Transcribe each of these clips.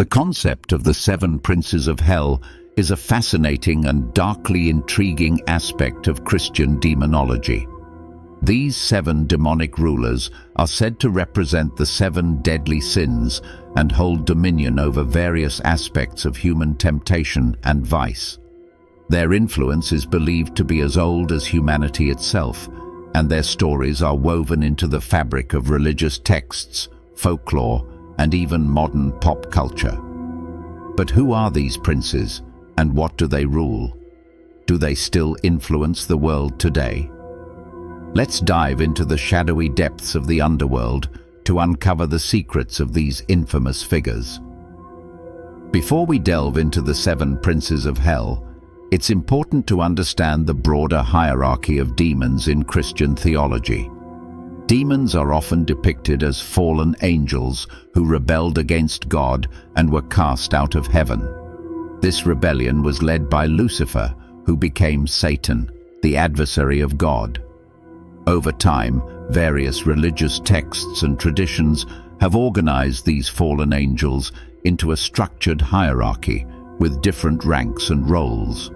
The concept of the seven princes of hell is a fascinating and darkly intriguing aspect of Christian demonology. These seven demonic rulers are said to represent the seven deadly sins and hold dominion over various aspects of human temptation and vice. Their influence is believed to be as old as humanity itself, and their stories are woven into the fabric of religious texts, folklore, and even modern pop culture. But who are these princes, and what do they rule? Do they still influence the world today? Let's dive into the shadowy depths of the underworld to uncover the secrets of these infamous figures. Before we delve into the seven princes of hell, it's important to understand the broader hierarchy of demons in Christian theology. Demons are often depicted as fallen angels who rebelled against God and were cast out of heaven. This rebellion was led by Lucifer, who became Satan, the adversary of God. Over time, various religious texts and traditions have organized these fallen angels into a structured hierarchy with different ranks and roles.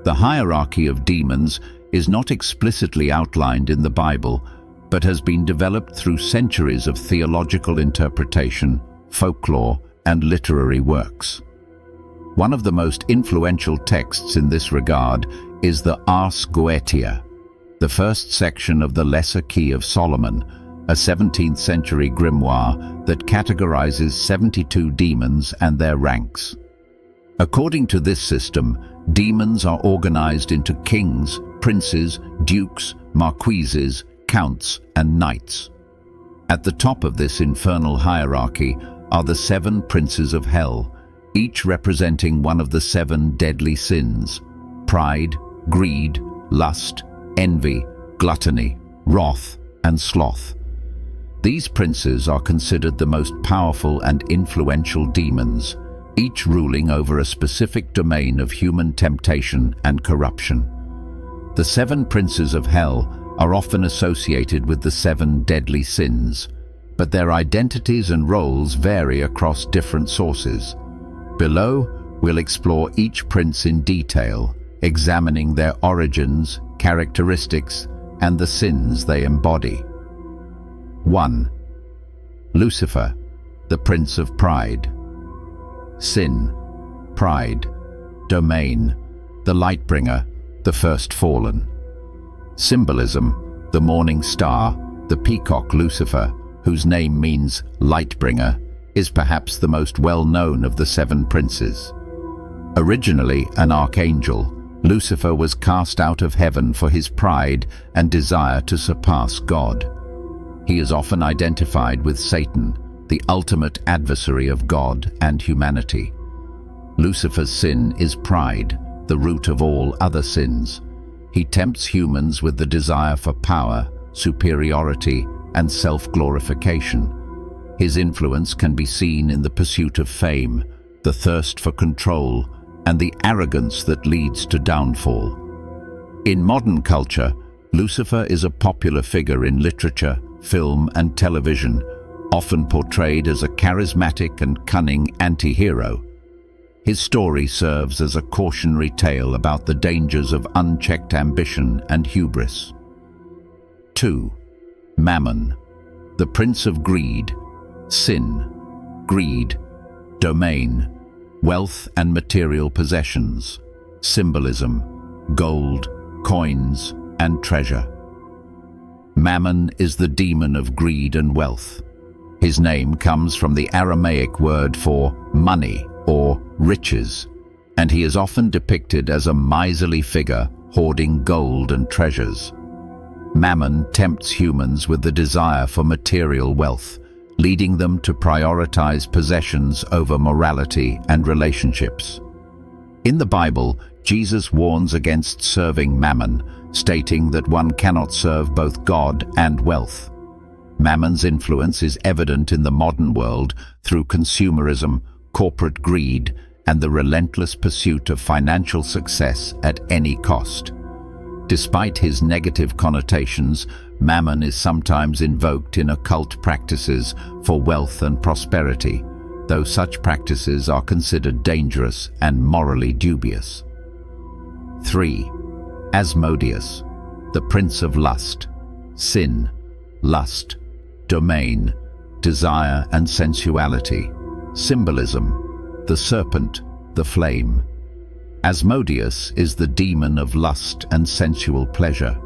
The hierarchy of demons is not explicitly outlined in the Bible, but has been developed through centuries of theological interpretation, folklore, and literary works. One of the most influential texts in this regard is the Ars Goetia, the first section of the Lesser Key of Solomon, a 17th-century grimoire that categorizes 72 demons and their ranks. According to this system, demons are organized into kings, princes, dukes, marquises, counts, and knights. At the top of this infernal hierarchy are the seven princes of hell, each representing one of the seven deadly sins: pride, greed, lust, envy, gluttony, wrath, and sloth. These princes are considered the most powerful and influential demons, each ruling over a specific domain of human temptation and corruption. The seven princes of hell are often associated with the seven deadly sins, but their identities and roles vary across different sources. Below, we'll explore each prince in detail, examining their origins, characteristics, and the sins they embody. 1. Lucifer, the Prince of Pride. Sin, pride, domain, the Lightbringer, the first fallen. Symbolism, the morning star, the peacock Lucifer, whose name means Lightbringer, is perhaps the most well-known of the seven princes. Originally an archangel, Lucifer was cast out of heaven for his pride and desire to surpass God. He is often identified with Satan, the ultimate adversary of God and humanity. Lucifer's sin is pride, the root of all other sins. He tempts humans with the desire for power, superiority, and self-glorification. His influence can be seen in the pursuit of fame, the thirst for control, and the arrogance that leads to downfall. In modern culture, Lucifer is a popular figure in literature, film, and television, often portrayed as a charismatic and cunning anti-hero. His story serves as a cautionary tale about the dangers of unchecked ambition and hubris. 2. Mammon, the Prince of Greed. Sin, greed, domain, wealth and material possessions, symbolism, gold, coins, and treasure. Mammon is the demon of greed and wealth. His name comes from the Aramaic word for money or riches, and he is often depicted as a miserly figure hoarding gold and treasures. Mammon tempts humans with the desire for material wealth, leading them to prioritize possessions over morality and relationships. In the Bible, Jesus warns against serving Mammon, stating that one cannot serve both God and wealth. Mammon's influence is evident in the modern world through consumerism, corporate greed, and the relentless pursuit of financial success at any cost. Despite his negative connotations, Mammon is sometimes invoked in occult practices for wealth and prosperity. though such practices are considered dangerous and morally dubious. 3. Asmodeus, the prince of lust, sin, lust, domain, desire and sensuality. Symbolism: the serpent, the flame. Asmodeus is the demon of lust and sensual pleasure.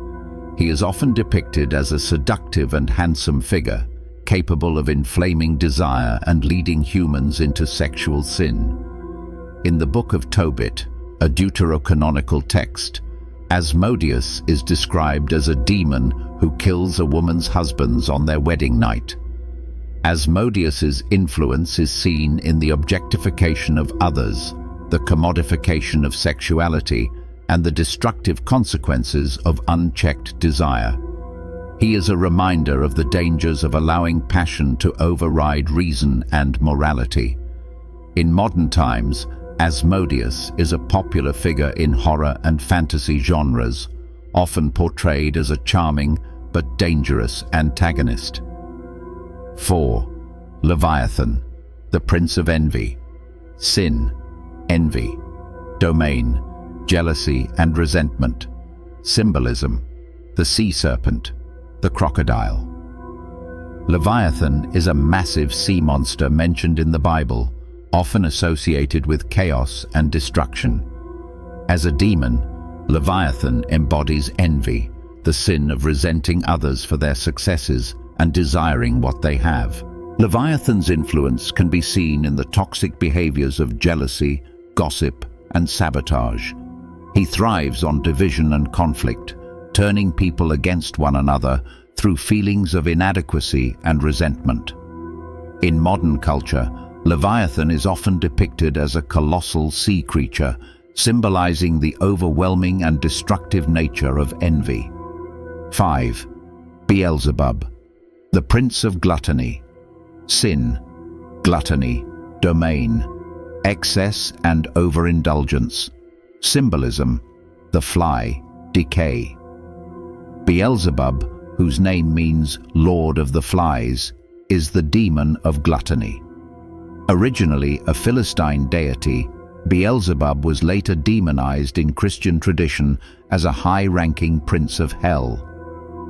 He is often depicted as a seductive and handsome figure, capable of inflaming desire and leading humans into sexual sin. In the Book of Tobit, a deuterocanonical text, Asmodeus is described as a demon who kills a woman's husbands on their wedding night. Asmodeus's influence is seen in the objectification of others, the commodification of sexuality, and the destructive consequences of unchecked desire. He is a reminder of the dangers of allowing passion to override reason and morality. In modern times, Asmodeus is a popular figure in horror and fantasy genres, often portrayed as a charming but dangerous antagonist. 4. Leviathan, the prince of envy, sin, envy, domain, jealousy and resentment. Symbolism: the sea serpent, the crocodile. Leviathan is a massive sea monster mentioned in the Bible, often associated with chaos and destruction. As a demon, Leviathan embodies envy, the sin of resenting others for their successes and desiring what they have. Leviathan's influence can be seen in the toxic behaviors of jealousy, gossip, and sabotage. He thrives on division and conflict, turning people against one another through feelings of inadequacy and resentment. In modern culture, Leviathan is often depicted as a colossal sea creature, symbolizing the overwhelming and destructive nature of envy. 5. Beelzebub, the prince of gluttony, sin, gluttony, domain, excess and overindulgence. Symbolism: the fly, decay. Beelzebub, whose name means Lord of the Flies, is the demon of gluttony. Originally a Philistine deity, Beelzebub was later demonized in Christian tradition as a high-ranking prince of hell.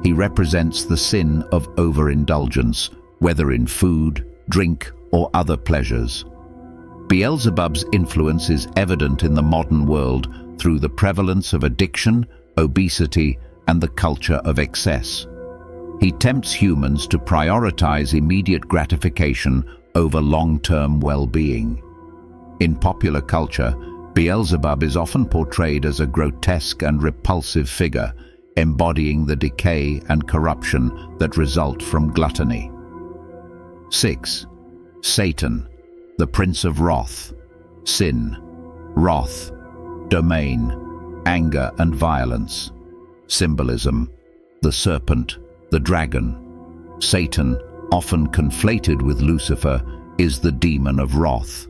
He represents the sin of overindulgence, whether in food, drink, or other pleasures. Beelzebub's influence is evident in the modern world through the prevalence of addiction, obesity, and the culture of excess. He tempts humans to prioritize immediate gratification over long-term well-being. In popular culture, Beelzebub is often portrayed as a grotesque and repulsive figure, embodying the decay and corruption that result from gluttony. 6. Satan, the prince of wrath, sin, wrath, domain, anger and violence. Symbolism: the serpent, the dragon. Satan, often conflated with Lucifer, is the demon of wrath.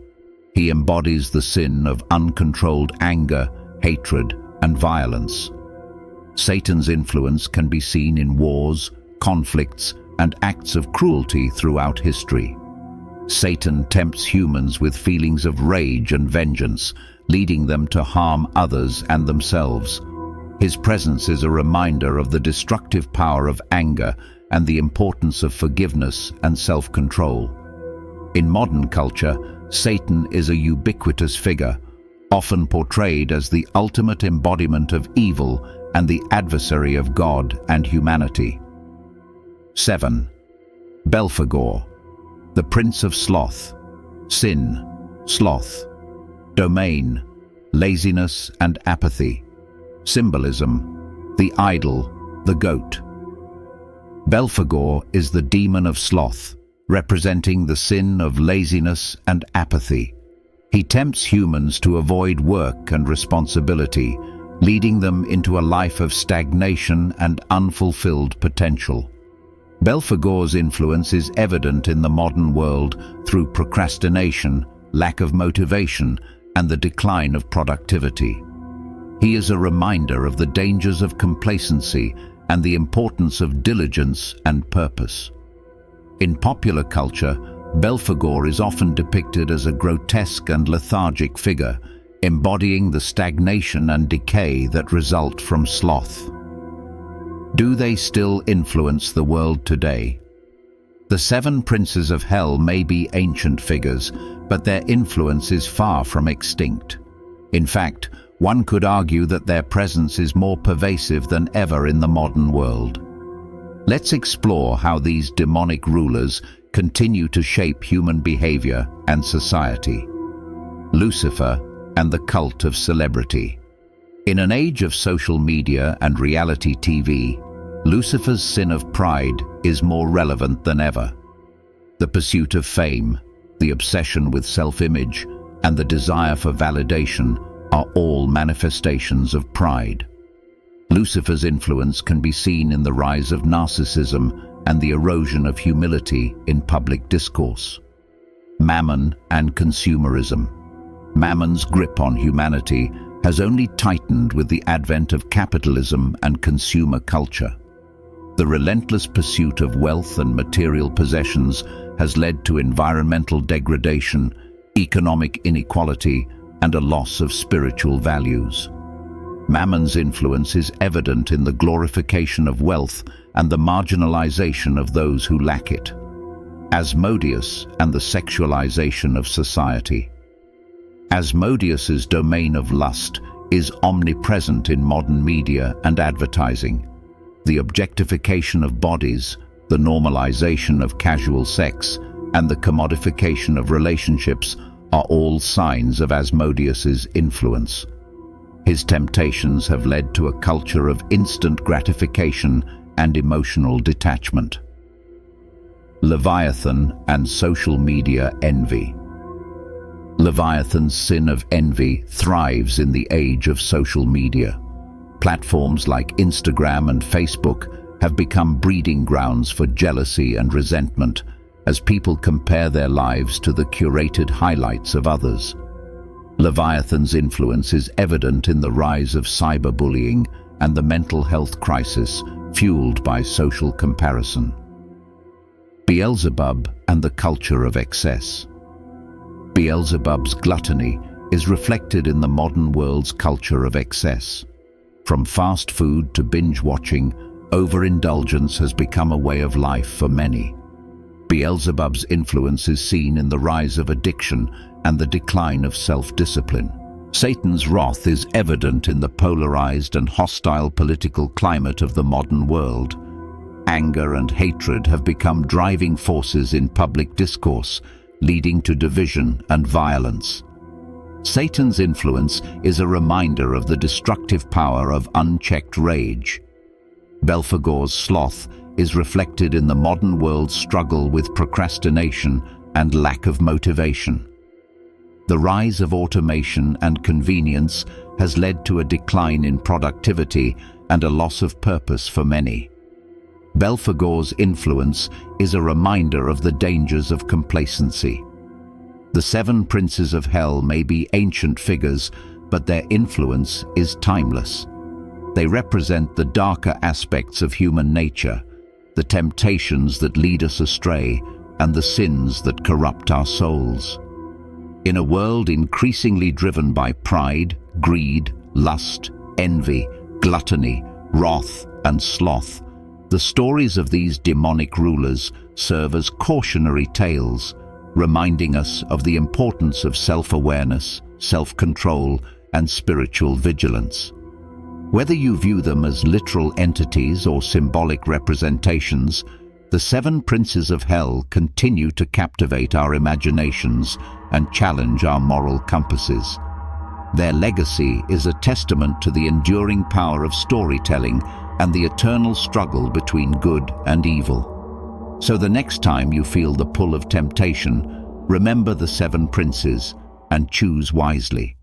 He embodies the sin of uncontrolled anger, hatred, and violence. Satan's influence can be seen in wars, conflicts, and acts of cruelty throughout history. Satan tempts humans with feelings of rage and vengeance, leading them to harm others and themselves. His presence is a reminder of the destructive power of anger and the importance of forgiveness and self-control. In modern culture, Satan is a ubiquitous figure, often portrayed as the ultimate embodiment of evil and the adversary of God and humanity. 7. Belphegor, the prince of sloth, sin, sloth, domain, laziness and apathy. Symbolism: the idol, the goat. Belphegor is the demon of sloth, representing the sin of laziness and apathy. He tempts humans to avoid work and responsibility, leading them into a life of stagnation and unfulfilled potential. Belphegor's influence is evident in the modern world through procrastination, lack of motivation, and the decline of productivity. He is a reminder of the dangers of complacency and the importance of diligence and purpose. In popular culture, Belphegor is often depicted as a grotesque and lethargic figure, embodying the stagnation and decay that result from sloth. Do they still influence the world today? The seven princes of hell may be ancient figures, but their influence is far from extinct. In fact, one could argue that their presence is more pervasive than ever in the modern world. Let's explore how these demonic rulers continue to shape human behavior and society. Lucifer and the cult of celebrity. In an age of social media and reality TV, Lucifer's sin of pride is more relevant than ever. The pursuit of fame, the obsession with self-image, and the desire for validation are all manifestations of pride. Lucifer's influence can be seen in the rise of narcissism and the erosion of humility in public discourse. Mammon and consumerism. Mammon's grip on humanity has only tightened with the advent of capitalism and consumer culture. The relentless pursuit of wealth and material possessions has led to environmental degradation, economic inequality, and a loss of spiritual values. Mammon's influence is evident in the glorification of wealth and the marginalization of those who lack it. Asmodeus and the sexualization of society. Asmodeus's domain of lust is omnipresent in modern media and advertising. The objectification of bodies, the normalization of casual sex, and the commodification of relationships are all signs of Asmodeus's influence. His temptations have led to a culture of instant gratification and emotional detachment. Leviathan and social media envy. Leviathan's sin of envy thrives in the age of social media. Platforms like Instagram and Facebook have become breeding grounds for jealousy and resentment as people compare their lives to the curated highlights of others. Leviathan's influence is evident in the rise of cyberbullying and the mental health crisis fueled by social comparison. Beelzebub and the culture of excess. Beelzebub's gluttony is reflected in the modern world's culture of excess. From fast food to binge watching, overindulgence has become a way of life for many. Beelzebub's influence is seen in the rise of addiction and the decline of self-discipline. Satan's wrath is evident in the polarized and hostile political climate of the modern world. Anger and hatred have become driving forces in public discourse, leading to division and violence. Satan's influence is a reminder of the destructive power of unchecked rage. Belphegor's sloth is reflected in the modern world's struggle with procrastination and lack of motivation. The rise of automation and convenience has led to a decline in productivity and a loss of purpose for many. Belphegor's influence is a reminder of the dangers of complacency. The seven princes of hell may be ancient figures, but their influence is timeless. They represent the darker aspects of human nature, the temptations that lead us astray, and the sins that corrupt our souls. In a world increasingly driven by pride, greed, lust, envy, gluttony, wrath, and sloth, the stories of these demonic rulers serve as cautionary tales, reminding us of the importance of self-awareness, self-control, and spiritual vigilance. Whether you view them as literal entities or symbolic representations, the seven princes of hell continue to captivate our imaginations and challenge our moral compasses. Their legacy is a testament to the enduring power of storytelling and the eternal struggle between good and evil. So the next time you feel the pull of temptation, remember the seven princes and choose wisely.